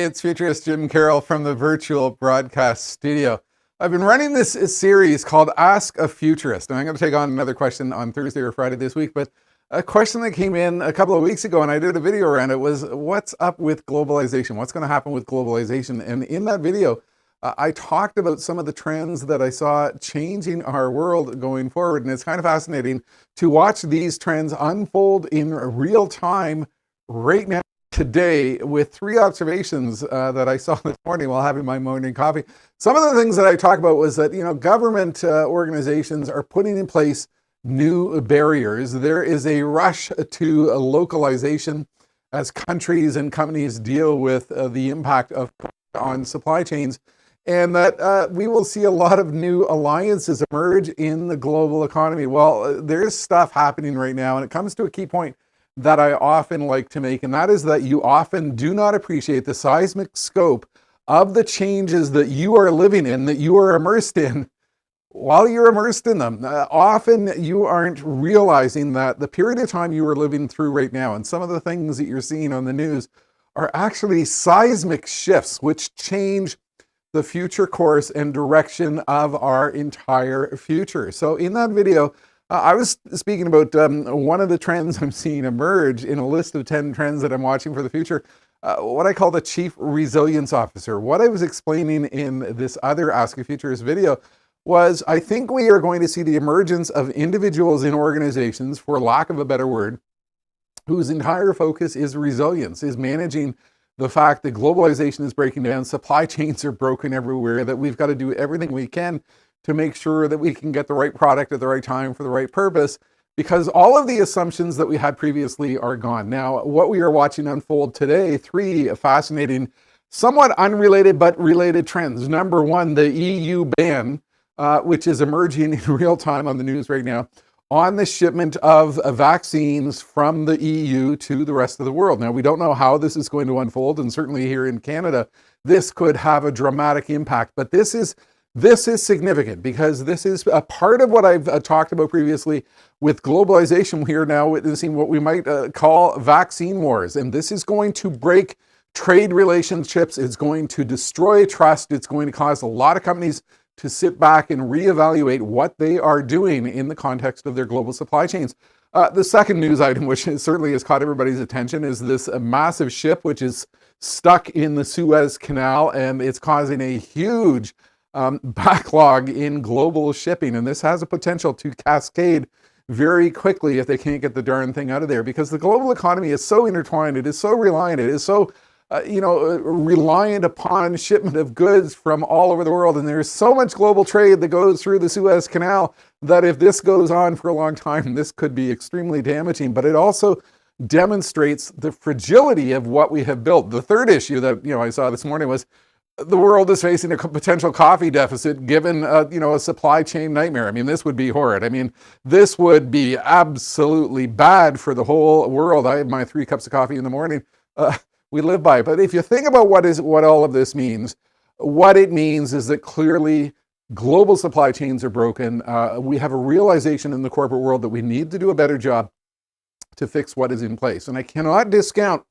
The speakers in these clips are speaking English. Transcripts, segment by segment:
Hey, it's futurist Jim Carroll from the virtual broadcast studio. I've been running this series called Ask a Futurist, and I'm going to take on another question on Thursday or Friday this week. But a question that came in a couple of weeks ago, and I did a video around it, was what's up with globalization? What's going to happen with globalization? And in that video, I talked about some of the trends that I saw changing our world going forward. And it's kind of fascinating to watch these trends unfold in real time right now, today, with three observations that I saw this morning while having my morning coffee. Some of the things that I talked about was that, government organizations are putting in place new barriers. There is a rush to localization as countries and companies deal with the impact of on supply chains, and that we will see a lot of new alliances emerge in the global economy. Well, there's stuff happening right now, and it comes to a key point that I often like to make, and that is that you often do not appreciate the seismic scope of the changes that you are living in, that you are immersed in, while you're immersed in them. Often you aren't realizing that the period of time you are living through right now, and some of the things that you're seeing on the news, are actually seismic shifts which change the future course and direction of our entire future. So in that video, I was speaking about one of the trends I'm seeing emerge in a list of 10 trends that I'm watching for the future, what I call the Chief Resilience Officer. What I was explaining in this other Ask a Futurist video was I think we are going to see the emergence of individuals in organizations, for lack of a better word, whose entire focus is resilience, is managing the fact that globalization is breaking down, supply chains are broken everywhere, that we've got to do everything we can to make sure that we can get the right product at the right time for the right purpose, because all of the assumptions that we had previously are gone. Now, what we are watching unfold today, three fascinating, somewhat unrelated but related trends. Number one, the EU ban, which is emerging in real time on the news right now, on the shipment of vaccines from the EU to the rest of the world. Now, we don't know how this is going to unfold, and certainly here in Canada, this could have a dramatic impact, but this is significant because this is a part of what I've talked about previously with globalization. We are now witnessing what we might call vaccine wars, and this is going to break trade relationships. It's going to destroy trust. It's going to cause a lot of companies to sit back and reevaluate what they are doing in the context of their global supply chains. The second news item, which certainly has caught everybody's attention, is this massive ship which is stuck in the Suez Canal, and it's causing a huge backlog in global shipping, and this has a potential to cascade very quickly if they can't get the darn thing out of there, because the global economy is so intertwined, it is so reliant, it is so reliant upon shipment of goods from all over the world, and there's so much global trade that goes through the Suez Canal that if this goes on for a long time, this could be extremely damaging. But it also demonstrates the fragility of what we have built. The third issue that I saw this morning was the world is facing a potential coffee deficit given, a supply chain nightmare. I mean, this would be horrid. I mean, this would be absolutely bad for the whole world. I have my 3 cups of coffee in the morning. We live by. But if you think about what all of this means, what it means is that clearly global supply chains are broken. We have a realization in the corporate world that we need to do a better job to fix what is in place. And I cannot discount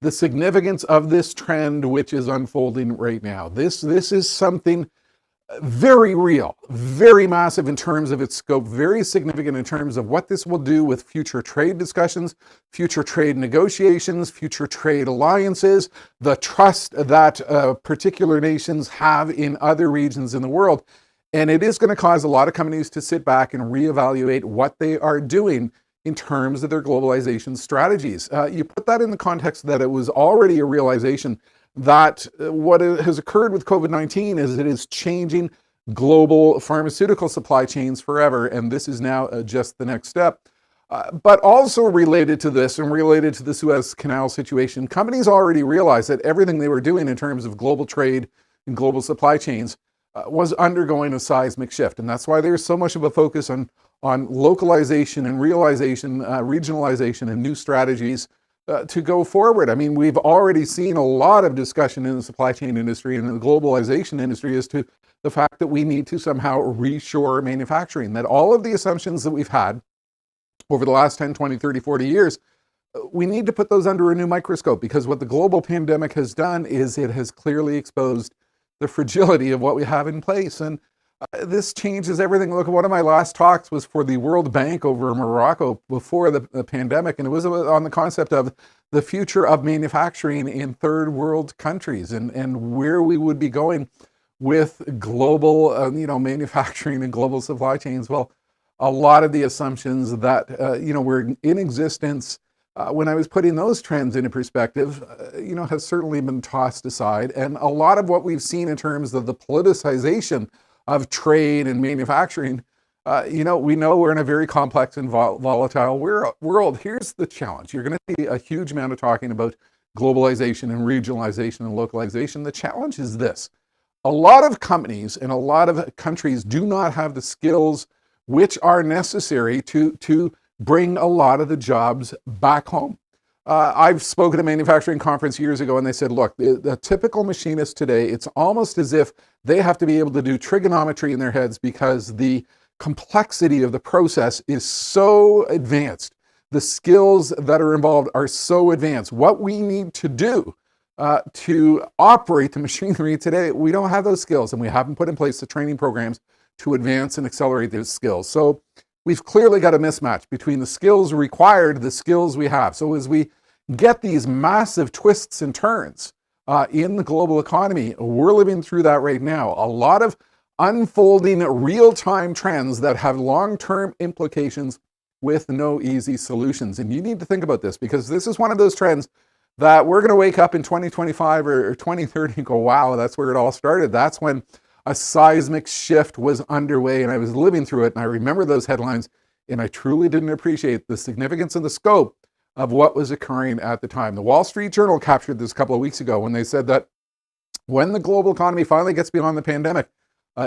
the significance of this trend which is unfolding right now. This is something very real, very massive in terms of its scope, very significant in terms of what this will do with future trade discussions, future trade negotiations, future trade alliances, the trust that particular nations have in other regions in the world. And it is going to cause a lot of companies to sit back and reevaluate what they are doing in terms of their globalization strategies. You put that in the context that it was already a realization that what has occurred with COVID-19 is it is changing global pharmaceutical supply chains forever, and this is now just the next step. But also related to this and related to the Suez Canal situation, companies already realized that everything they were doing in terms of global trade and global supply chains was undergoing a seismic shift, and that's why there's so much of a focus on localization and realization, regionalization, and new strategies to go forward. I mean, we've already seen a lot of discussion in the supply chain industry and in the globalization industry as to the fact that we need to somehow reshore manufacturing, that all of the assumptions that we've had over the last 10, 20, 30, 40 years We need to put those under a new microscope, because what the global pandemic has done is it has clearly exposed the fragility of what we have in place. And this changes everything. Look, one of my last talks was for the World Bank over in Morocco before the pandemic, and it was on the concept of the future of manufacturing in third world countries, and where we would be going with global manufacturing and global supply chains. Well, a lot of the assumptions that were in existence when I was putting those trends into perspective, has certainly been tossed aside. And a lot of what we've seen in terms of the politicization of trade and manufacturing, we know we're in a very complex and volatile world. Here's the challenge. You're going to see a huge amount of talking about globalization and regionalization and localization. The challenge is this. A lot of companies and a lot of countries do not have the skills which are necessary to bring a lot of the jobs back home. I've spoken at a manufacturing conference years ago, and they said, look, the typical machinist today, it's almost as if they have to be able to do trigonometry in their heads because the complexity of the process is so advanced. The skills that are involved are so advanced. What we need to do to operate the machinery today, we don't have those skills, and we haven't put in place the training programs to advance and accelerate those skills. So we've clearly got a mismatch between the skills required, the skills we have. So as we get these massive twists and turns in the global economy, we're living through that right now. A lot of unfolding real-time trends that have long-term implications with no easy solutions. And you need to think about this, because this is one of those trends that we're going to wake up in 2025 or 2030 and go, wow, that's where it all started. That's when a seismic shift was underway, and I was living through it, and I remember those headlines, and I truly didn't appreciate the significance and the scope of what was occurring at the time. The Wall Street Journal captured this a couple of weeks ago when they said that when the global economy finally gets beyond the pandemic,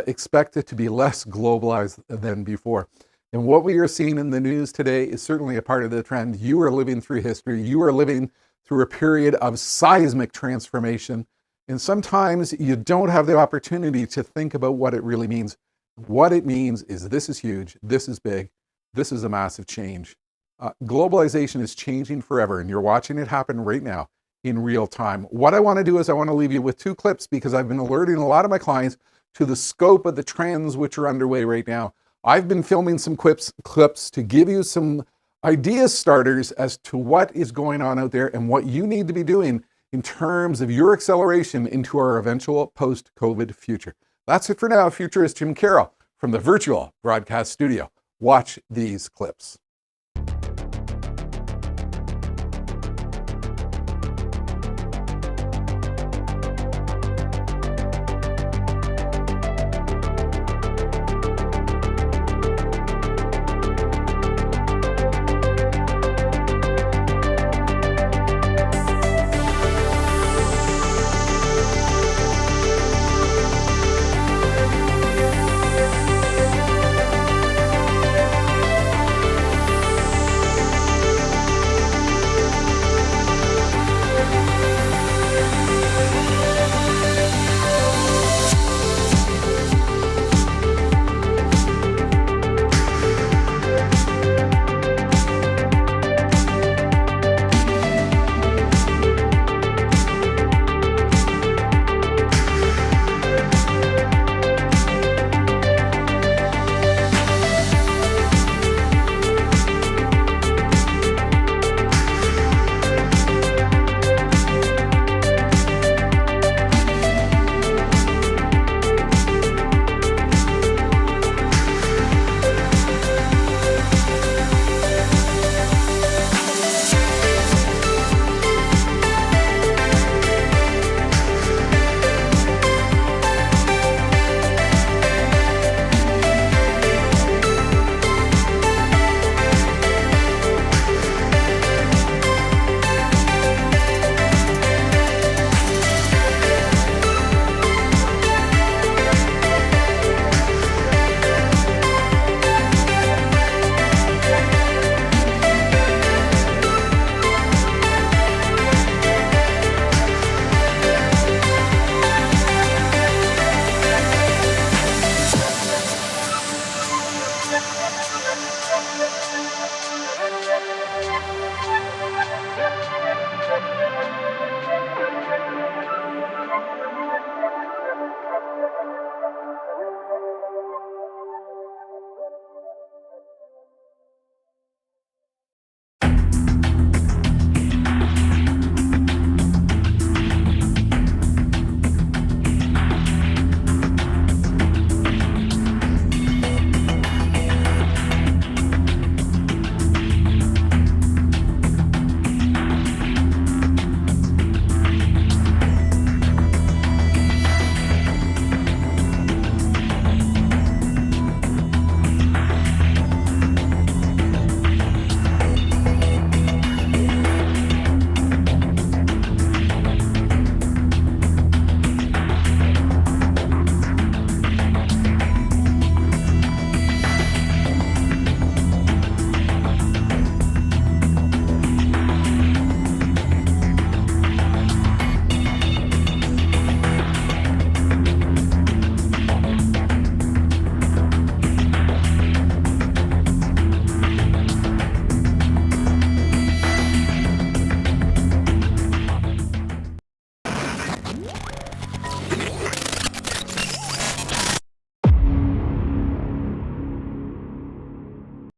expect it to be less globalized than before. And what we are seeing in the news today is certainly a part of the trend. You are living through history. You are living through a period of seismic transformation. And sometimes you don't have the opportunity to think about what it really means. What it means is this is huge, this is big, this is a massive change. Globalization is changing forever, and you're watching it happen right now in real time. What I want to do is I want to leave you with two clips, because I've been alerting a lot of my clients to the scope of the trends which are underway right now. I've been filming some clips to give you some idea starters as to what is going on out there and what you need to be doing in terms of your acceleration into our eventual post-COVID future. That's it for now. Futurist Jim Carroll from the Virtual Broadcast Studio. Watch these clips.